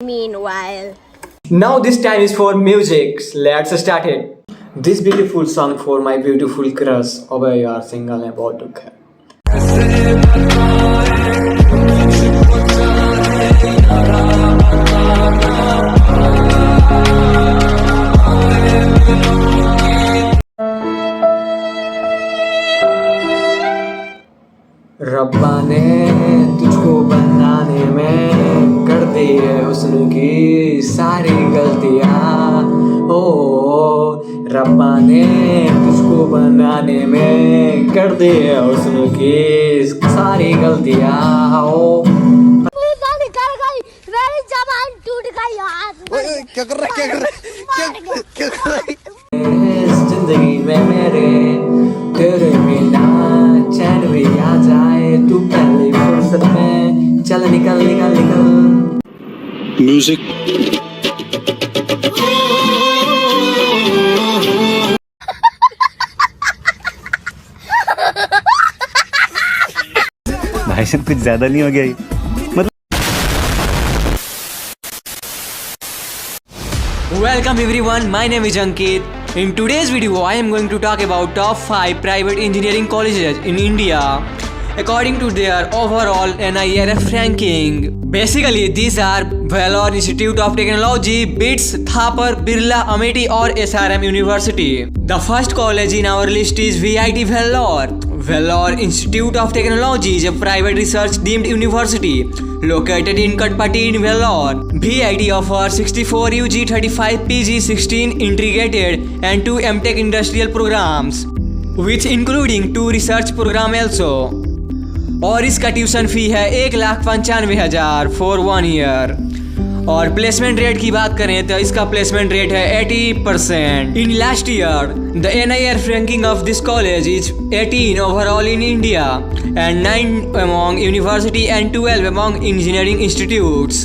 Meanwhile, Now this time is for music. Let's start it. This beautiful song for my beautiful crush. अबे यार single है बहुत दुख है. रब्बा ने तुझको बनाने में कर दी है हुस्न की सारी गलतियाँ. ओ रब्बा ने तुझको बनाने में कर दी है हुस्न की सारी गलतियाँ. ओ निकल गई मेरी जबान टूट गई यार. क्या कर रहा है क्या कर रहा है इस जिंदगी में मेरे तेरे बिना चैन भी आ जाए तू पहली फुर्सत में चल निकल निकल निकल. म्यूजिक भाई साहब कुछ ज्यादा नहीं हो गया ये? Welcome everyone, my name is Ankit. In today's video, I am going to talk about top 5 private engineering colleges in India according to their overall NIRF ranking. Basically, these are Vellore Institute of Technology, BITS, Thapar, Birla, Amity or SRM University. The first college in our list is VIT Vellore. Vellore Institute of Technology is a private research deemed university located in Katpati in Vellore. VIT offers 64 UG, 35 PG, 16 integrated and 2 MTech industrial programs, which including 2 research program also. और इसका tuition fee है 1,95,000 for 1 year. और placement rate की बात करें तो इसका placement rate है 80%. In last year the NIRF ranking of this college is 18 overall in India and 9 among university and 12 among engineering institutes.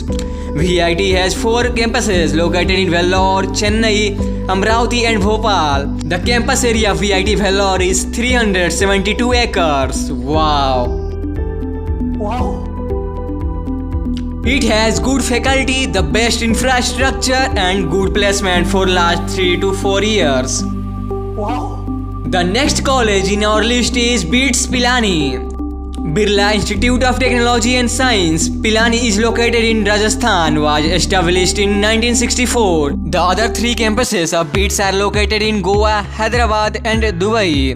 VIT has 4 campuses located in Vellore, Chennai, Amravati and Bhopal. The campus area of VIT Vellore is 372 acres. Wow! It has good faculty, the best infrastructure and good placement for last 3 to 4 years. The next college in our list is BITS Pilani. Birla Institute of Technology and Science. Pilani is located in Rajasthan, was established in 1964. The other 3 campuses of BITS are located in Goa, Hyderabad and Dubai.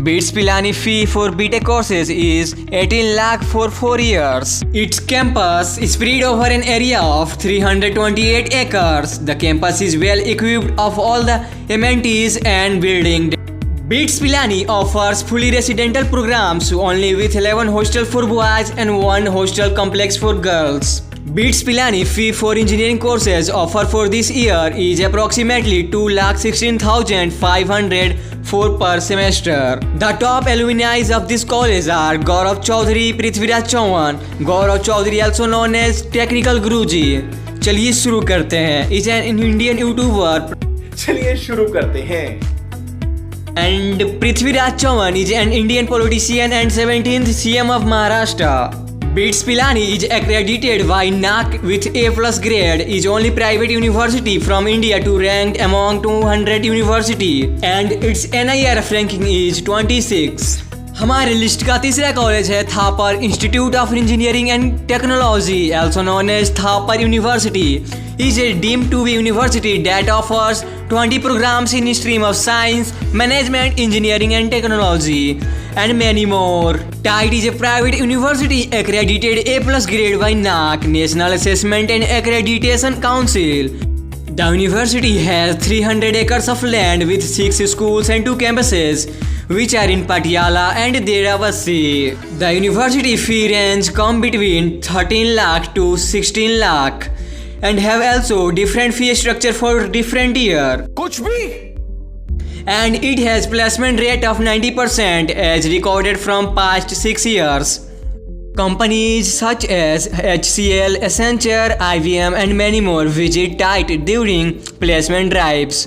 BITS Pilani fee for BTech courses is 18 lakh for 4 years. Its campus is spread over an area of 328 acres. The campus is well equipped of all the amenities and buildings. BITS Pilani offers fully residential programs only with 11 hostel for boys and 1 hostel complex for girls. BITS Pilani fee for engineering courses offered for this year is approximately 2,16,500 for per semester. The top alumni of this college are Gaurav Chaudhary, Prithviraj Chauhan. Gaurav Chaudhary also known as Technical Guruji. चलिए शुरू करते हैं. Is an Indian YouTuber. चलिए शुरू करते हैं. And Prithviraj Chauhan is an Indian politician and 17th CM of Maharashtra. BITS Pilani is accredited by NAAC with A+ grade, is only private university from India to ranked among 200 university and its NIRF ranking is 26. हमारे list का तीसरा college है Thapar institute of engineering and technology, also known as Thapar University. Is a deemed to be university that offers 20 programs in stream of science, management, engineering and technology and many more. TIT is a private university accredited A+ grade by NAAC, National Assessment and Accreditation Council. The university has 300 acres of land with 6 schools and 2 campuses, which are in Patiala and Deravasi. The university fee range come between 13 lakh to 16 lakh and have also different fee structure for different year. कुछ भी And it has placement rate of 90% as recorded from past 6 years. Companies such as HCL, Accenture, IBM and many more visit TIT during placement drives.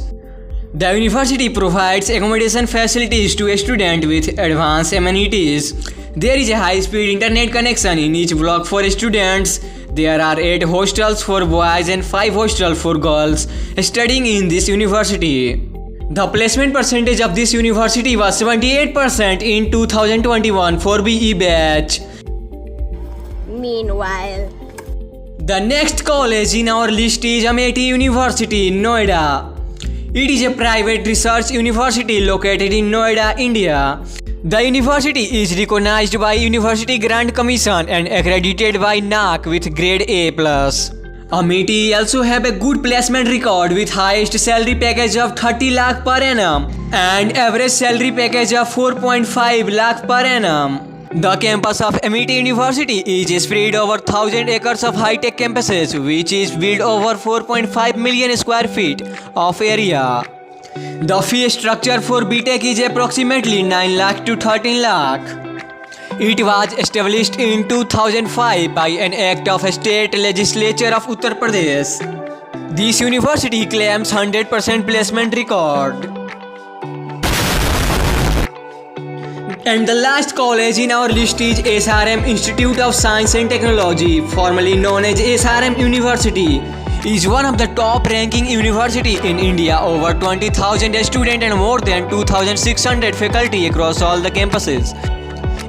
The university provides accommodation facilities to students with advanced amenities. There is a high-speed internet connection in each block for students. There are 8 hostels for boys and 5 hostels for girls studying in this university. The placement percentage of this university was 78% in 2021 for BE batch. Meanwhile, The next college in our list is Amity University, Noida. It is a private research university located in Noida, India. The university is recognized by University Grant Commission and accredited by NAAC with grade A+. Amity also have a good placement record with highest salary package of 30 lakh per annum and average salary package of 4.5 lakh per annum. The campus of Amity University is spread over 1,000 acres of high-tech campuses, which is built over 4.5 million square feet of area. The fee structure for BTech is approximately 9 lakh to 13 lakh. It was established in 2005 by an act of State Legislature of Uttar Pradesh. This university claims 100% placement record. And the last college in our list is SRM Institute of Science and Technology, formerly known as SRM University. Is one of the top ranking university in India, over 20,000 students and more than 2,600 faculty across all the campuses.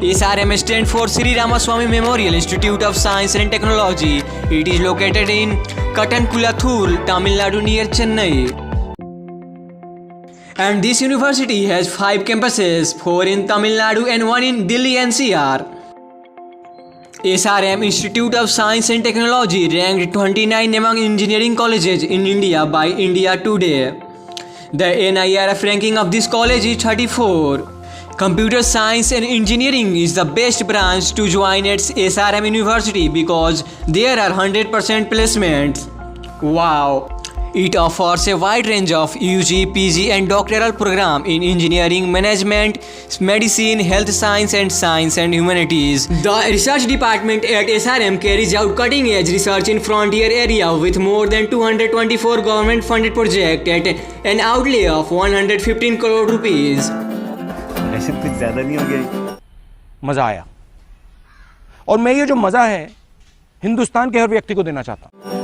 SRM stands for Sri Ramaswamy Memorial Institute of Science and Technology. It is located in Katankulathur, Tamil Nadu near Chennai. And this university has 5 campuses, 4 in Tamil Nadu and 1 in Delhi NCR. SRM Institute of Science and Technology ranked 29 among engineering colleges in India by India Today. The NIRF ranking of this college is 34. Computer Science and Engineering is the best branch to join at SRM University because there are 100% placements. Wow! It offers a wide range of UG, PG and doctoral program in engineering, management, medicine, health science and humanities. The research department at SRM carries out cutting-edge research in frontier area with more than 224 government-funded projects at an outlay of 115 crore rupees. ऐसे कुछ ज्यादा नहीं हो गया? मजा आया और मैं ये जो मजा है हिंदुस्तान के हर व्यक्ति को देना चाहता हूं।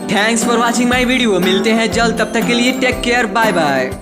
Thanks for watching my video. मिलते हैं जल्द, तब तक के लिए टेक केयर, बाय बाय।